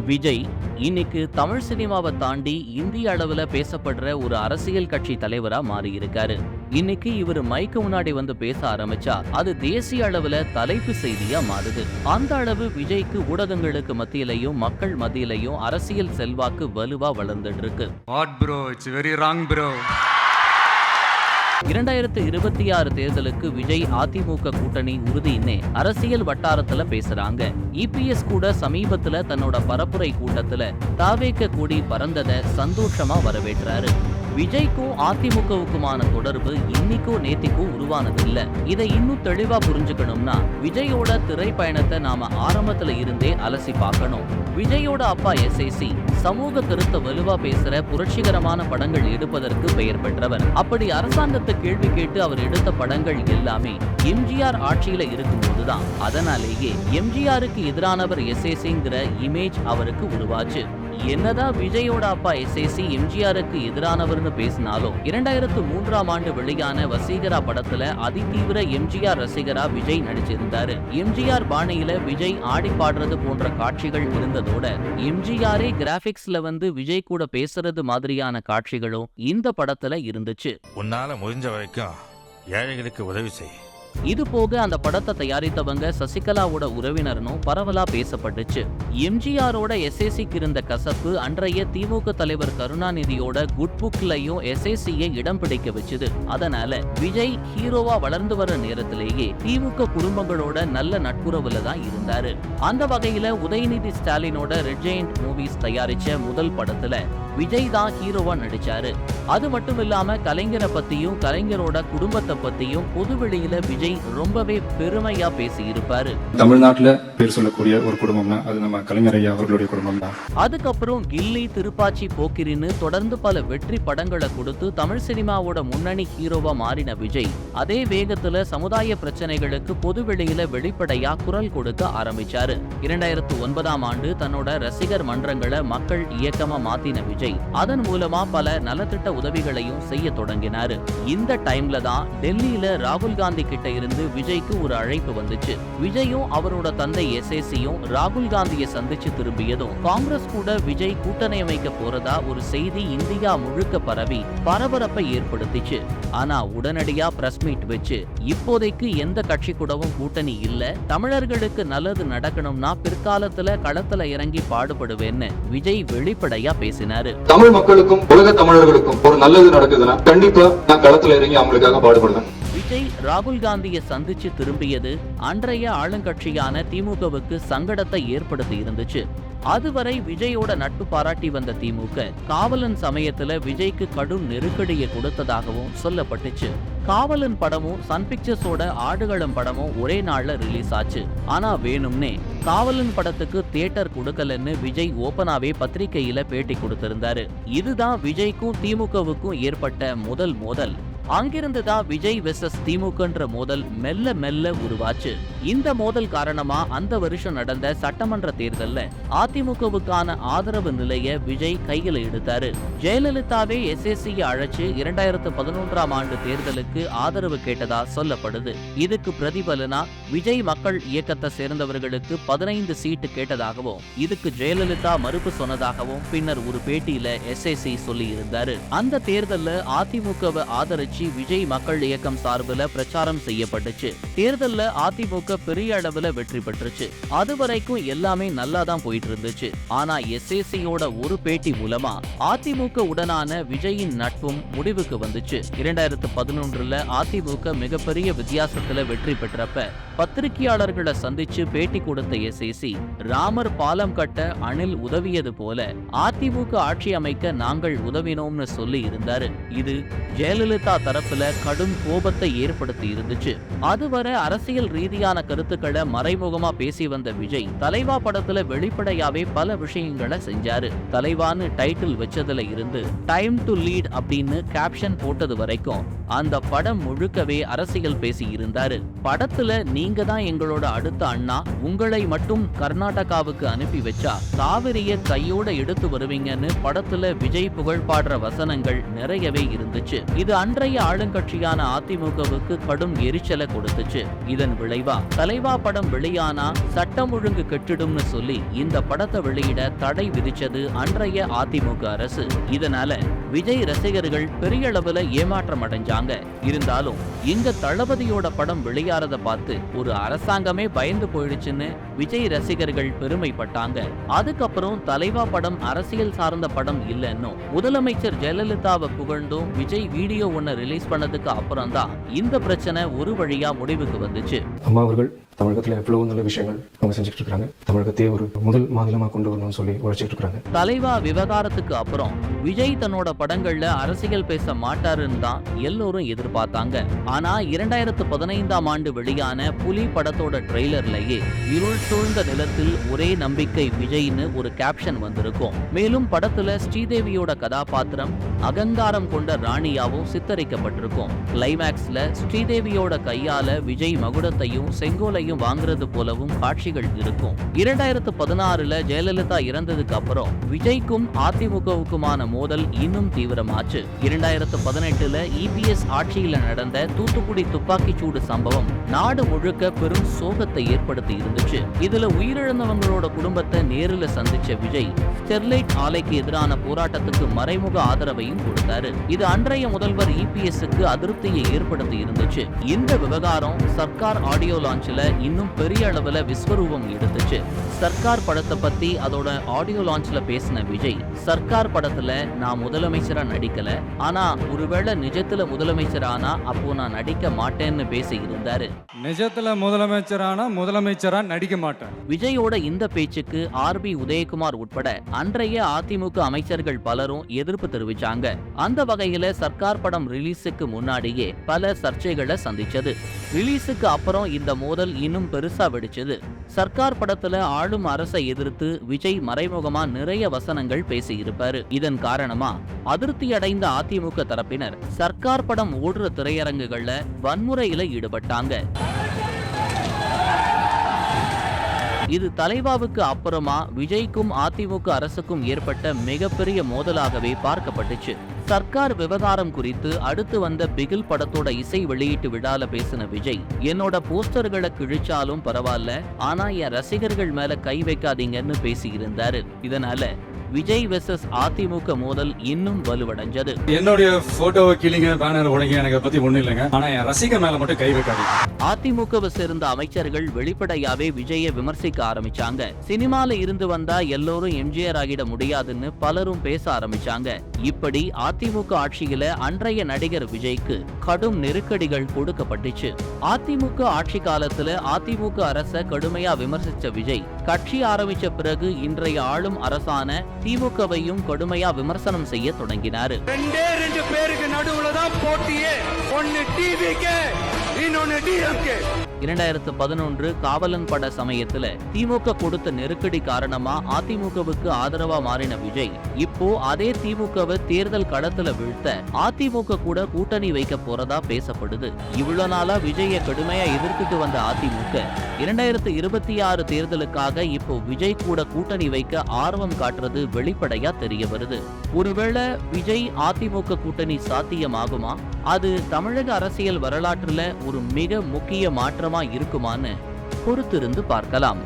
விஜய் இன்னைக்கு தமிழ் சினிமாவை தாண்டி இந்திய அளவுல பேசப்படுற ஒரு அரசியல் கட்சி தலைவரா மாறி இருக்காரு. இன்னைக்கு இவர் மைக்கு முன்னாடி வந்து பேச ஆரம்பிச்சா அது தேசிய அளவுல தலைப்பு செய்தியா மாறுது. அந்த அளவு விஜய்க்கு ஊடகங்களுக்கு மத்தியிலையும் மக்கள் மத்தியிலையும் அரசியல் செல்வாக்கு வலுவா வளர்ந்துட்டு இருக்கு. 2026 தேர்தலுக்கு விஜய் அதிமுக கூட்டணி உறுதினே அரசியல் வட்டாரத்துல பேசுறாங்க. இபிஎஸ் கூட சமீபத்துல தன்னோட பரப்புரை கூட்டத்துல தாவேக்க கூடி பறந்தத சந்தோஷமா வரவேற்றாரு. விஜய்க்கும் அதிமுகவுக்குமான தொடர்பு இன்னைக்கும் நேத்திக்கும் உருவானது இல்ல. இதை இன்னும் தெளிவா புரிஞ்சுக்கணும்னா விஜயோட திரைப்பயணத்தை நாம ஆரம்பத்துல இருந்தே அலசி பார்க்கணும். விஜயோட அப்பா எஸ்ஏசி சமூக கருத்தை வலுவா பேசுற புரட்சிகரமான படங்கள் எடுப்பதற்கு பெயர் பெற்றவர். அப்படி அரசாங்கத்தை கேள்வி கேட்டு அவர் எடுத்த படங்கள் எல்லாமே எம்ஜிஆர் ஆட்சியில இருக்கும்போதுதான். அதனாலேயே எம்ஜிஆருக்கு எதிரானவர் எஸ்ஏசிங்கிற இமேஜ் அவருக்கு உருவாச்சு. என்னதான் விஜயோட அப்பா எஸ்ஏசி எம்ஜிஆருக்கு எதிரானவர்னு பேசினாலும் 2003ஆம் ஆண்டு வெளியான வசீகரா படத்துல அதிதீவிர எம்ஜிஆர் ரசிகரா விஜய் நடிச்சிருந்தாரு. எம்ஜிஆர் பாணியில விஜய் ஆடி பாடுறது போன்ற காட்சிகள் இருந்ததோட எம்ஜிஆரே கிராபிக்ஸ்ல வந்து விஜய் கூட பேசுறது மாதிரியான காட்சிகளும் இந்த படத்துல இருந்துச்சு. உன்னால முடிஞ்ச வரைக்கும் ஏழைகளுக்கு உதவி செய். இது போக அந்த படத்தை தயாரித்தவங்க சசிகலாவோட உறவினர்னும் பரவலா பேசப்பட்டுச்சு. எம்ஜிஆரோட எஸ்ஏசிக்கு இருந்த கசப்பு அன்றைய திமுக தலைவர் கருணாநிதியோட குட் புக்லயும் எஸ்ஏசியை இடம் பிடிக்க வச்சுது. அதனால விஜய் ஹீரோவா வளர்ந்து வர நேரத்திலேயே திமுக குடும்பங்களோட நல்ல நட்புறவுல தான் இருந்தாரு. அந்த வகையில உதயநிதி ஸ்டாலினோட ரெட் ஜெயண்ட் மூவிஸ் தயாரிச்ச முதல் படத்துல விஜய் தான் ஹீரோவா நடிச்சாரு. அது மட்டும் இல்லாம கலைஞரை பத்தியும் கலைஞரோட குடும்பத்தை பத்தியும் பொதுவெளியில விஜய் ரொம்பவே பெருமையா பேசி இருப்பாரு. தமிழ்நாட்டுல பேர் சொல்லக்கூடிய ஒரு குடும்பம்னா அது நம்ம கலைஞர் ஐயா அவர்களுடைய குடும்பம் தான். அதுக்கப்புறம் கில்லி, திருப்பாச்சி, போக்கிரின்னு தொடர்ந்து பல வெற்றி படங்களை கொடுத்து தமிழ் சினிமாவோட முன்னணி ஹீரோவா மாறின விஜய் அதே வேகத்துல சமுதாய பிரச்சனைகளுக்கு பொதுவெளியில வெளிப்படையா குரல் கொடுக்க ஆரம்பிச்சாரு. 2009ஆம் ஆண்டு தன்னோட ரசிகர் மன்றங்களை மக்கள் இயக்கமா மாத்தின விஜய் அதன் மூலமா பல நலத்திட்ட உதவிகளையும் செய்ய தொடங்கினாரு. இந்த டைம்ல தான் டெல்லியில ராகுல் காந்தி கிட்ட இருந்து விஜய்க்கு ஒரு அழைப்பு வந்துச்சு. விஜயும் அவரோட தந்தை எஸ்ஏசியும் ராகுல் காந்தியை சந்திச்சு திரும்பியதும் காங்கிரஸ் கூட விஜய் கூட்டணி அமைக்க போறதா ஒரு செய்தி இந்தியா முழுக்க பரவி பரபரப்பை ஏற்படுத்திச்சு. ஆனா உடனடியா பிரஸ் மீட் வச்சு இப்போதைக்கு எந்த கட்சி கூடவும் கூட்டணி இல்ல, தமிழர்களுக்கு நல்லது நடக்கணும்னா பிற்காலத்துல களத்துல இறங்கி பாடுபடுவேன்னு விஜய் வெளிப்படையா பேசினாரு. தமிழ் மக்களுக்கும் உலக தமிழர்களுக்கும் ஒரு நல்லது நடக்குதுன்னா கண்டிப்பா நான் களத்துல இறங்கி அவங்களுக்காக பாடுபடுவேன். விஜய் ராகுல் காந்தியை சந்திச்சு திரும்பியது அன்றைய ஆளுங்கட்சியான திமுகவுக்கு சங்கடத்தை ஏற்படுத்தி இருந்துச்சு. அதுவரை விஜயோட நட்பு பாராட்டி வந்த திமுக காவலன் சமயத்துல விஜய்க்கு கடும் நெருக்கடியை கொடுத்ததாகவும் சொல்லப்பட்டுச்சு. காவலன் படமும் சன் பிக்சர்ஸோட ஆடுகளம் படமும் ஒரே நாள்ல ரிலீஸ் ஆச்சு. ஆனா வேணும்னே காவலன் படத்துக்கு தியேட்டர் கொடுக்கலன்னு விஜய் ஓபனாவே பத்திரிகையில பேட்டி கொடுத்திருந்தாரு. இதுதான் விஜய்க்கும் திமுகவுக்கும் ஏற்பட்ட முதல் மோதல். அங்கிருந்துதான் விஜய் வெர்சஸ் திமுகன்ற மோதல் மெல்ல மெல்ல உருவாச்சு. இந்த மோதல் காரணமா அந்த வருஷம் நடந்த சட்டமன்ற தேர்தல்ல அதிமுகவுக்கான ஆதரவு நிலைய விஜய் கையில எடுத்தாரு. ஜெயலலிதாவே எஸ்ஏசியை அழைச்சு 2011ஆம் ஆண்டு தேர்தலுக்கு ஆதரவு கேட்டதா சொல்லப்படுது. இதுக்கு பிரதிபலனா விஜய் மக்கள் இயக்கத்தை சேர்ந்தவர்களுக்கு 15 சீட்டு கேட்டதாகவும் இதுக்கு ஜெயலலிதா மறுப்பு சொன்னதாகவும் பின்னர் ஒரு பேட்டியில எஸ்ஏசி சொல்லி இருந்தாரு. அந்த தேர்தல்ல அதிமுகவை ஆதரிச்சு விஜய் மக்கள் இயக்கம் சார்பில் பிரச்சாரம் செய்யப்பட்டுச்சு. தேர்தல்ல அதிமுக பெரிய அளவுல வெற்றி பெற்றுச்சு. அதுவரைக்கும் எல்லாமே நல்லா தான் போயிட்டு இருந்துச்சு. ஆனா எஸ்ஏசியோட ஒரு பேட்டி மூலமா அதிமுக உடனான விஜயின் நட்பும் முடிவுக்கு வந்துச்சு. 2011ல அதிமுக மிகப்பெரிய வித்தியாசத்துல வெற்றி பெற்றப்ப பத்திரிகையாளர்களை சந்திச்சு பேட்டி கொடுத்த எஸ்ஏசி ராமர் பாலம் கட்ட அணில் உதவியது போல அதிமுக ஆட்சி அமைக்க நாங்கள் உதவினோம்னு சொல்லி இருந்தாரு. இது ஜெயலலிதா தரப்புல கடும் கோபத்தை ஏற்படுத்தி இருந்துச்சு. அதுவரை அரசியல் ரீதியான கருத்துக்களை மறைமுகமா பேசி வந்த விஜய் தலைவா படத்துல வெளிப்படையாவே பல விஷயங்களை செஞ்சாரு. தலைவான்னு டைட்டில் வச்சதுல இருந்து டைம் டு லீட் அப்படின்னு கேப்ஷன் போட்டது வரைக்கும் அந்த படம் முழுக்கவே அரசியல் பேசி இருந்தாரு. படத்துல நீங்க தான் எங்களோட அடுத்த அண்ணா, உங்களை மட்டும் கர்நாடகாவுக்கு அனுப்பி வச்சா காவிரிய கையோட எடுத்து வருவீங்கன்னு படத்துல விஜய் புகழ் பாடுற வசனங்கள் நிறையவே இருந்துச்சு. இது அன்றைய ஆளுங்கட்சியான அதிமுகவுக்கு கடும் எரிச்சலை கொடுத்துச்சு. இதன் விளைவா தலைவா படம் வெளியானா சட்டம் ஒழுங்கு கெட்டிடும்னு சொல்லி இந்த படத்தை வெளியிட தடை விதிச்சது அன்றைய அதிமுக அரசு. இதனால விஜய் ரசிகர்கள் பெரிய அளவுல ஏமாற்றம் அடைஞ்சாங்க. இருந்தாலும் இங்க தளபதியோட படம் வெளியாறத பார்த்து ஒரு அரசாங்கமே பயந்து போயிடுச்சுன்னு விஜய் ரசிகர்கள் பெருமைப்பட்டாங்க. அதுக்கப்புறம் தலைவா படம் அரசியல் சார்ந்த படம் இல்லைன்னு முதலமைச்சர் ஜெயலலிதாவை புகழ்ந்தும் விஜய் வீடியோ ஒன்னு ரிலீஸ் பண்ணதுக்கு அப்புறம் தான் இந்த பிரச்சனை ஒரு வழியா முடிவுக்கு வந்துச்சு. அம்மா அவர்கள் தமிழகத்தில் எவ்வளவு நல்ல விஷயங்கள் அவங்க செஞ்சுட்டு இருக்காங்க. தமிழகத்தையே ஒரு முதல் மாநிலமாக கொண்டு வரணும்னு சொல்லி உழைச்சிட்டு இருக்காங்க. தலைவா விவகாரத்துக்கு அப்புறம் விஜய் தன்னோட படங்கள்ல அரசியல் பேச மாட்டாருன்னு தான் எல்லோரும் எதிர்பார்த்தாங்க. ஆனா 2015ஆம் ஆண்டு வெளியான புலி படத்தோட ட்ரெய்லர்லயே இருள் சூழ்ந்த நிலத்தில் ஒரே நம்பிக்கை விஜய்னு ஒரு கேப்ஷன் வந்திருக்கும். மேலும் படத்துல ஸ்ரீதேவியோட கதாபாத்திரம் அகங்காரம் கொண்ட ராணியாவும் சித்தரிக்கப்பட்டிருக்கும். கிளைமேக்ஸ்ல ஸ்ரீதேவியோட கையால விஜய் மகுடத்தையும் செங்கோலையும் வாங்குறது போலவும் காட்சிகள் இருக்கும். 2016ல ஜெயலலிதா இறந்ததுக்கு அப்புறம் விஜய்க்கும் அதிமுகவுக்குமான மோதல் இன்னும் தீவிரமாச்சு. 2018ல EPS ஆட்சியில நடந்த தூத்துக்குடி துப்பாக்கிச்சூடு சம்பவம் நாடு முழுக்க பெரும் சோகத்தை ஏற்படுத்தி இருந்துச்சு. இதுல உயிரிழந்தவங்களோட குடும்பத்தை நேரில் சந்திச்ச விஜய் ஸ்டெர்லைட் ஆலைக்கு எதிரான போராட்டத்துக்கு மறைமுக ஆதரவையும் கொடுத்தாரு. இது அன்றைய முதல்வர் EPSக்கு அதிருப்தியை ஏற்படுத்தி இருந்துச்சு. இந்த விவகாரம் சர்க்கார் ஆடியோ லான்ச்ல இன்னும் பெரிய அளவுல விஸ்வரூபம் எடுத்துச்சு. சர்க்கார் படத்தை பத்தி அதோட ஆடியோ லான்ச்ல பேசின விஜய், சர்க்கார் படத்துல நான் முதலமைச்சரா நடிக்கல, ஆனா ஒருவேளை நிஜத்துல முதலமைச்சரானா அப்போ நான் நடிக்க மாட்டேன்னு பேசி இருந்தாரு. நிஜத்துல முதலமைச்சரா நடிக்க மாட்டேன். விஜயோட இந்த பேச்சுக்கு RB உதயகுமார் உட்பட அன்றைய அதிமுக அமைச்சர்கள் பலரும் எதிர்ப்பு தெரிவிச்சாங்க. அந்த வகையில சர்க்கார் படம் ரிலீஸுக்கு முன்னாடியே பல சர்ச்சைகளை சந்திச்சது. ரிலீஸுக்கு அப்புறம் இந்த மோதல் இன்னும் பெருசா வெடிச்சது. சர்க்கார் படத்துல ஆளும் அரசை எதிர்த்து விஜய் மறைமுகமா நிறைய வசனங்கள் பேசி இருப்பாரு. இதன் காரணமா அதிருப்தி அடைந்த அதிமுக தரப்பினர் சர்க்கார் படம் ஓடுற திரையரங்குகள்ல வன்முறையில ஈடுபட்டாங்க. இது தலைவாவுக்கு அப்புறமா விஜய்க்கும் அதிமுக அரசுக்கும் ஏற்பட்ட மிகப்பெரிய மோதலாகவே பார்க்கப்பட்டுச்சு. சர்க்கார் விவகாரம் குறித்து அடுத்து வந்த பிகில் படத்தோட இசை வெளியீட்டு விழால பேசின விஜய், என்னோட போஸ்டர்களை கிழிச்சாலும் பரவாயில்ல, ஆனா என் ரசிகர்கள் மேல கை வைக்காதீங்கன்னு பேசி இருந்தாரு. இதனால விஜய் வெர்சஸ் அதிமுக மோதல் இன்னும் வலுவடைஞ்சது. என்னுடைய போட்டோவை கிளிங்க, பேனர் உடைங்க, எனக்கு பத்தி ஒண்ணும் இல்லைங்க, ஆனா என் ரசிகர் மேல மட்டும் கை வைக்காதீங்க. அதிமுகவை சேர்ந்த அமைச்சர்கள் வெளிப்படையாவே விஜயை விமர்சிக்க ஆரம்பிச்சாங்க. சினிமால இருந்து வந்தா எல்லோரும் எம்ஜிஆர் ஆகிட முடியாதுன்னு பலரும் பேச ஆரம்பிச்சாங்க. இப்படி அதிமுக ஆட்சியில அன்றைய நடிகர் விஜய்க்கு கடும் நெருக்கடிகள் கொடுக்கப்பட்டுச்சு. அதிமுக ஆட்சி காலத்துல அதிமுக அரச கடுமையா விமர்சிச்ச விஜய் கட்சி ஆரம்பிச்ச பிறகு இன்றைய ஆளும் அரசான திமுகவையும் கடுமையா விமர்சனம் செய்ய தொடங்கினாரு. ரெண்டு பேருக்கு நடுவுல தான் போட்டியே. ஒன்னு டிவிகே, இன்னொன்னு டிஎம்கே. 2011 காவலன் பட சமயத்துல திமுக கொடுத்த நெருக்கடி காரணமா அதிமுகவுக்கு ஆதரவா மாறின விஜய் இப்போ அதே திமுகவை தேர்தல் களத்துல வீழ்த்த அதிமுக கூட கூட்டணி வைக்க போறதா பேசப்படுது. இவ்வளவு நாளா விஜயை கடுமையா எதிர்த்துட்டு வந்த அதிமுக 2026 தேர்தலுக்காக இப்போ விஜய் கூட கூட்டணி வைக்க ஆர்வம் காட்டுறது வெளிப்படையா தெரிய வருது. ஒருவேளை விஜய் அதிமுக கூட்டணி சாத்தியமாகுமா? அது தமிழக அரசியல் வரலாற்றுல ஒரு மிக முக்கிய மாற்றமா இருக்குமான்னு பொறுத்திருந்து பார்க்கலாம்.